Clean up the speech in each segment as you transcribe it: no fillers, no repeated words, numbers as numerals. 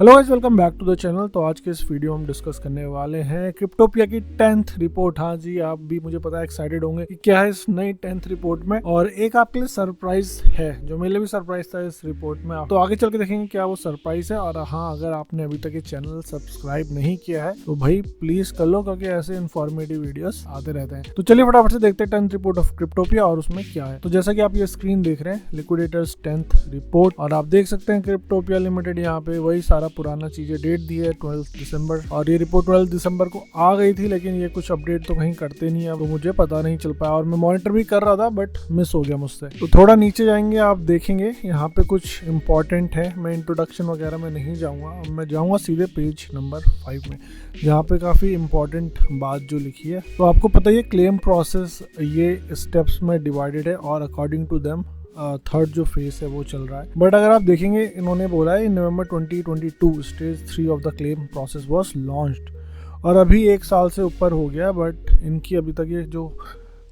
Hello guys, welcome back to the channel. तो आज के इस वीडियो में हम डिस्कस करने वाले हैं क्रिप्टोपिया की 10th रिपोर्ट। हाँ जी, आप भी मुझे पता है एक्साइटेड होंगे कि क्या है इस नई 10th रिपोर्ट में, और एक आपके लिए सरप्राइज है जो मेरे लिए भी सरप्राइज था इस रिपोर्ट में। तो आगे चल के देखेंगे क्या वो सरप्राइज है। और हाँ, अगर आपने अभी तक ये चैनल सब्सक्राइब नहीं किया है तो भाई प्लीज कर लो, क्योंकि ऐसे इन्फॉर्मेटिव वीडियोस आते रहते हैं। तो चलिए फटाफट से देखते हैं 10th रिपोर्ट ऑफ क्रिप्टोपिया और उसमें क्या है। तो जैसा कि आप ये स्क्रीन देख रहे हैं, लिक्विडेटर्स 10th रिपोर्ट, और आप देख सकते हैं क्रिप्टोपिया लिमिटेड यहाँ पे वही सारा पुराना चीजें, डेट दी है 12 दिसंबर, और ये रिपोर्ट 12 दिसंबर को आ गई थी, लेकिन ये कुछ अपडेट तो कहीं करते नहीं है, तो मुझे पता नहीं चल पाया। और मैं मॉनिटर भी कर रहा था बट मिस हो गया मुझसे। तो थोड़ा नीचे जाएंगे, आप देखेंगे यहाँ पे कुछ इंपॉर्टेंट है। मैं इंट्रोडक्शन वगैरह में नहीं जाऊंगा, मैं जाऊंगा सीधे पेज नंबर 5 में, जहाँ पे काफी इंपॉर्टेंट बात जो लिखी है। तो आपको पता है क्लेम प्रोसेस ये स्टेप्स में डिवाइडेड है, और अकॉर्डिंग टू देम थर्ड जो फेज है वो चल रहा है। बट अगर आप देखेंगे, इन्होंने बोला है इन नवंबर 2022 stage 3 of the claim process was launched, और अभी 1 साल से ऊपर हो गया, बट इनकी अभी तक ये जो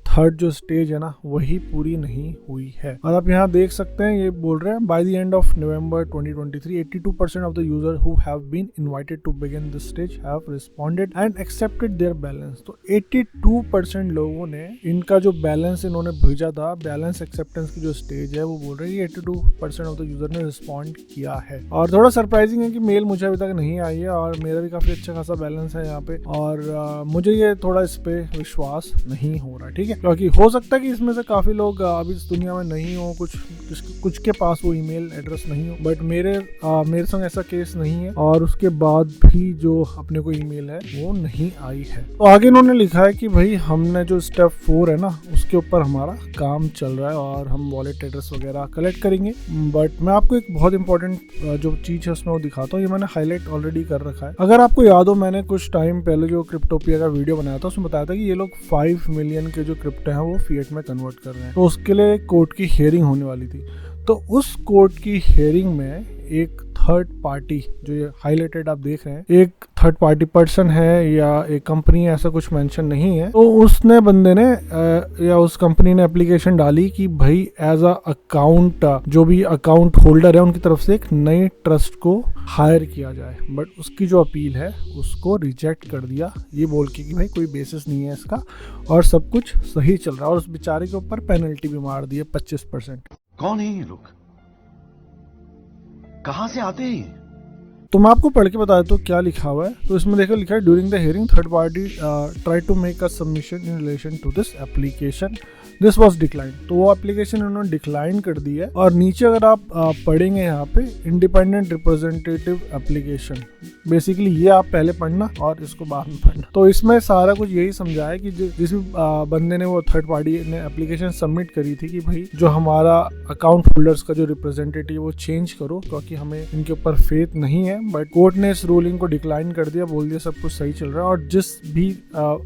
थर्ड जो स्टेज है ना वही पूरी नहीं हुई है। और आप यहाँ देख सकते हैं, ये बोल रहे हैं by the end of November 2023 82% of the user who have been invited to begin this stage have responded and accepted their balance. तो 82% लोगों ने इनका जो बैलेंस इन्होंने भेजा था, बैलेंस एक्सेप्टेंस की जो स्टेज है, वो बोल रहे हैं 82% ऑफ द यूजर ने रिस्पॉन्ड किया है। और थोड़ा सरप्राइजिंग है कि मेल मुझे अभी तक नहीं आई है, और मेरा भी काफी अच्छा खासा बैलेंस है यहाँ पे, और मुझे ये थोड़ा इस पे विश्वास नहीं हो रहा। ठीक है, क्योंकि हो सकता है कि इसमें से काफी लोग अभी इस दुनिया में नहीं हो, कुछ के पास वो ईमेल एड्रेस नहीं हो, बट मेरे संग ऐसा केस नहीं है, और उसके बाद भी जो अपने को ईमेल है वो नहीं आई है। तो आगे इन्होंने लिखा है कि भाई हमने जो स्टेप 4 है ना उसके ऊपर हमारा काम चल रहा है, और हम वॉलेट एड्रेस वगैरह कलेक्ट करेंगे। बट मैं आपको एक बहुत इंपॉर्टेंट जो चीज है उसमें वो दिखाता हूँ। ये मैंने हाईलाइट ऑलरेडी कर रखा है। अगर आपको याद हो, मैंने कुछ टाइम पहले जो क्रिप्टोपिया का वीडियो बनाया था उसमें बताया था कि ये लोग 5 मिलियन के जो क्रिप्टो है वो फिएट में कन्वर्ट कर रहे हैं। तो उसके लिए कोर्ट की हियरिंग होने वाली थी। तो उस कोर्ट की हियरिंग में एक थर्ड पार्टी, जो ये हाईलाइटेड आप देख रहे हैं, एक थर्ड पार्टी पर्सन है या एक कंपनी, ऐसा कुछ मेंशन नहीं है। तो उसने बंदे ने या उस कंपनी ने एप्लीकेशन डाली कि भाई एज अ अकाउंट, जो भी अकाउंट होल्डर है उनकी तरफ से एक नए ट्रस्ट को हायर किया जाए। बट उसकी जो अपील है उसको रिजेक्ट कर दिया, ये बोल के कि भाई कोई बेसिस नहीं है इसका, और सब कुछ सही चल रहा है। और उस बेचारे के ऊपर पेनल्टी भी मार दी है 25%। कौन है ये लोग, कहां से आते हैं? तो मैं आपको पढ़ के बता देता हूँ क्या लिखा हुआ है। तो इसमें देखो लिखा है, during the hearing third party try to make a submission in relation to this application, this was decline. तो वो एप्लीकेशन उन्होंने डिक्लाइन कर दी है। और नीचे अगर आप पढ़ेंगे यहाँ पे, इंडिपेंडेंट रिप्रेजेंटेटिव एप्लीकेशन, बेसिकली ये आप पहले पढ़ना और इसको बाद में पढ़ना। तो इसमें सारा कुछ यही समझा है कि जिस भी बंदे ने, वो थर्ड पार्टी ने एप्लीकेशन सबमिट करी थी कि भाई जो हमारा अकाउंट होल्डर्स का जो रिप्रेजेंटेटिव वो चेंज करो, क्योंकि हमें इनके ऊपर फेथ नहीं है। बट कोर्ट ने इस रूलिंग को डिक्लाइन कर दिया, बोल दिया सब कुछ सही चल रहा है। और जिस भी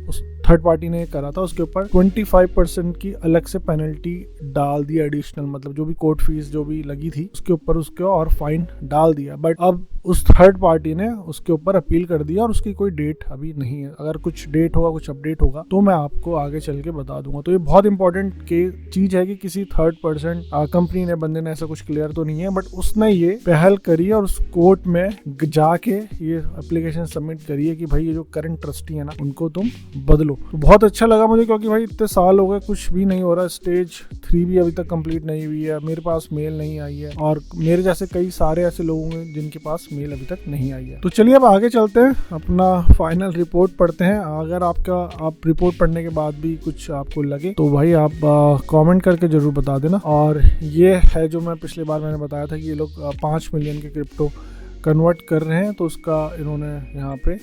उस थर्ड पार्टी ने करा था उसके ऊपर 25% की अलग से पेनल्टी डाल दी एडिशनल, मतलब जो भी कोर्ट फीस जो भी लगी थी उसके ऊपर उसके और फाइन डाल दिया। बट अब उस थर्ड पार्टी ने उसके ऊपर अपील कर दिया, और उसकी कोई डेट अभी नहीं है। अगर कुछ डेट होगा, कुछ अपडेट होगा, तो मैं आपको आगे चल के बता दूंगा। तो ये बहुत इंपॉर्टेंट चीज है कि किसी थर्ड पर्सन कंपनी ने, बंदे ने, ऐसा कुछ क्लियर तो नहीं है, बट उसने ये पहल करी और उस कोर्ट में जाके ये एप्लीकेशन सबमिट करी है कि भाई ये जो करंट ट्रस्टी है ना उनको तुम बदलो। तो बहुत अच्छा लगा मुझे, क्योंकि भाई इतने साल हो गए कुछ भी नहीं हो रहा। स्टेज 3 भी अभी तक कंप्लीट नहीं हुई है, मेरे पास मेल नहीं आई है, और मेरे जैसे कई सारे ऐसे लोग होंगे जिनके पास मेल अभी तक नहीं आई है। तो चलिए अब आगे चलते हैं, अपना फाइनल रिपोर्ट पढ़ते हैं। अगर आप रिपोर्ट पढ़ने के बाद भी कुछ आपको लगे तो भाई आप कमेंट करके जरूर बता देना। और ये है जो मैं पिछले बार मैंने बताया था कि ये लोग 5 मिलियन के क्रिप्टो कन्वर्ट कर रहे हैं, तो उसका इन्होंने यहाँ पे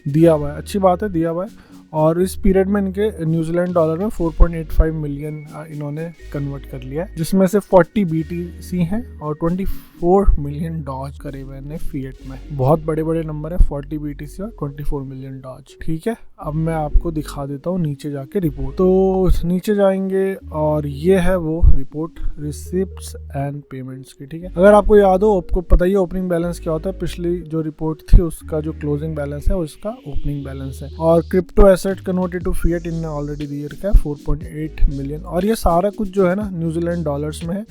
दिया हुआ है। अच्छी बात है, दिया हुआ है। और इस पीरियड में इनके न्यूजीलैंड डॉलर में 4.85 मिलियन इन्होंने कन्वर्ट कर लिया है, जिसमें से 40 BTC हैं और 24 मिलियन डॉज करे हुए हैं फिएट में। बहुत बड़े बड़े नंबर है, 40 BTC और 24 मिलियन डॉज। ठीक है, अब मैं आपको दिखा देता हूँ नीचे जाके रिपोर्ट। तो नीचे जाएंगे और ये है वो रिपोर्ट रिसिप्ट्स एंड पेमेंट्स की। ठीक है, अगर आपको याद हो, आपको पता ही ओपनिंग बैलेंस क्या होता है। पिछली जो रिपोर्ट थी उसका जो क्लोजिंग बैलेंस है उसका ओपनिंग बैलेंस है। और crypto asset converted to fiat इनने ऑलरेडी दिए रखा है 4.8 मिलियन। और ये सारा कुछ जो है ना न्यूजीलैंड डॉलर्स में है,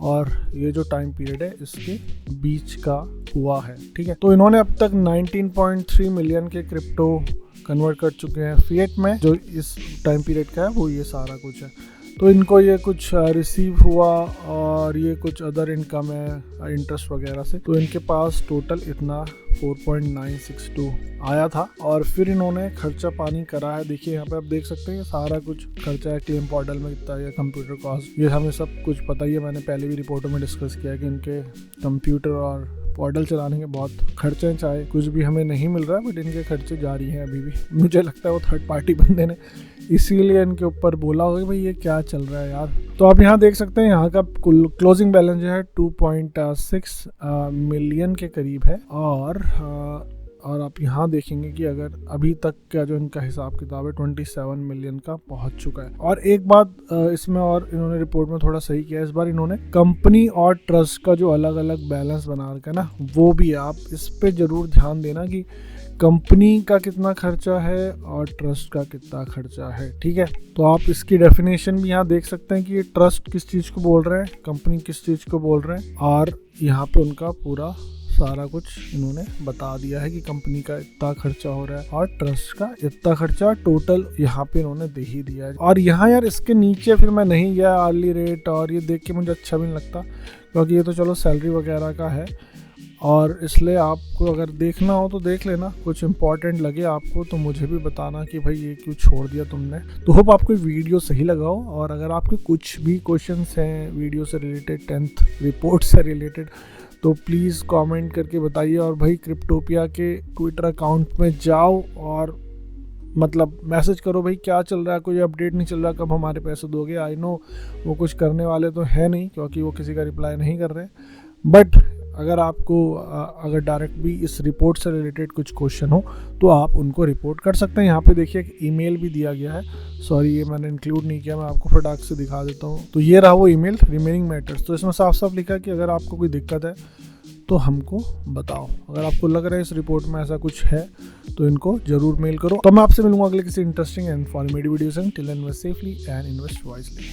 और ये जो टाइम पीरियड है इसके बीच का हुआ है, ठीक है। तो इन्होंने अब तक 19.3 मिलियन के क्रिप्टो कन्वर्ट कर चुके हैं फिएट में। जो इस टाइम पीरियड का है वो ये सारा कुछ है। तो इनको ये कुछ रिसीव हुआ और ये कुछ अदर इनकम है इंटरेस्ट वगैरह से, तो इनके पास टोटल इतना 4.962 आया था। और फिर इन्होंने खर्चा पानी करा है। देखिए यहाँ पे आप देख सकते हैं ये सारा कुछ खर्चा है। क्लेम पोर्टल में कितना है, कंप्यूटर कॉस्ट, ये हमें सब कुछ पता ही है। मैंने पहले भी रिपोर्टों में डिस्कस किया है कि इनके कंप्यूटर और पोर्टल चलाने के बहुत खर्चे हैं, चाहे कुछ भी हमें नहीं मिल रहा है बट इनके खर्चे जारी हैं अभी भी। मुझे लगता है वो थर्ड पार्टी बंदे ने इसीलिए इनके ऊपर बोला होगा कि भाई ये क्या चल रहा है यार। तो आप यहाँ देख सकते हैं यहाँ का कुल क्लोजिंग बैलेंस जो है 2.6 मिलियन के करीब है। और आप यहाँ देखेंगे कि अगर अभी तक का जो इनका हिसाब किताब है 27 मिलियन का पहुंच चुका है। और एक बात इसमें और इन्होंने रिपोर्ट में थोड़ा सही किया है, इस बार इन्होंने कंपनी और ट्रस्ट का जो अलग अलग बैलेंस बना रखा है ना, वो भी आप इस पे जरूर ध्यान देना कि कंपनी का कितना खर्चा है और ट्रस्ट का कितना खर्चा है, ठीक है। तो आप इसकी डेफिनेशन भी यहाँ देख सकते हैं कि ये ट्रस्ट किस चीज़ को बोल रहे हैं, कंपनी किस चीज़ को बोल रहे हैं, और यहाँ पे उनका पूरा सारा कुछ इन्होंने बता दिया है कि कंपनी का इतना खर्चा हो रहा है और ट्रस्ट का इतना खर्चा टोटल यहाँ पे इन्होंने दे ही दिया है। और यहाँ यार इसके नीचे फिर मैं नहीं गया आर्ली रेट, और ये देख के मुझे अच्छा भी नहीं लगता क्योंकि ये तो चलो सैलरी वगैरह का है, और इसलिए आपको अगर देखना हो तो देख लेना। कुछ इंपॉर्टेंट लगे आपको तो मुझे भी बताना कि भाई ये क्यों छोड़ दिया तुमने। तो होप आपको वीडियो सही लगा हो, और अगर आपके कुछ भी क्वेश्चंस हैं वीडियो से रिलेटेड, 10th रिपोर्ट से रिलेटेड, तो प्लीज़ कमेंट करके बताइए। और भाई क्रिप्टोपिया के ट्विटर अकाउंट में जाओ और मतलब मैसेज करो भाई क्या चल रहा है, कोई अपडेट नहीं चल रहा, कब हमारे पैसे दोगे। आई नो वो कुछ करने वाले तो है नहीं क्योंकि वो किसी का रिप्लाई नहीं कर रहे, बट अगर आपको अगर डायरेक्ट भी इस रिपोर्ट से रिलेटेड कुछ क्वेश्चन हो तो आप उनको रिपोर्ट कर सकते हैं। यहाँ पे देखिए एक ईमेल भी दिया गया है, सॉरी ये मैंने इंक्लूड नहीं किया, मैं आपको फटाक से दिखा देता हूँ। तो ये रहा वो ईमेल, रिमेनिंग मैटर्स। तो इसमें साफ साफ लिखा है कि अगर आपको कोई दिक्कत है तो हमको बताओ। अगर आपको लग रहा है इस रिपोर्ट में ऐसा कुछ है तो इनको जरूर मेल करो। तो मैं आपसे मिलूंगा अगले किसी इंटरेस्टिंग एंड इन्फॉर्मेटिव वीडियो से। Till then invest safely and invest wisely.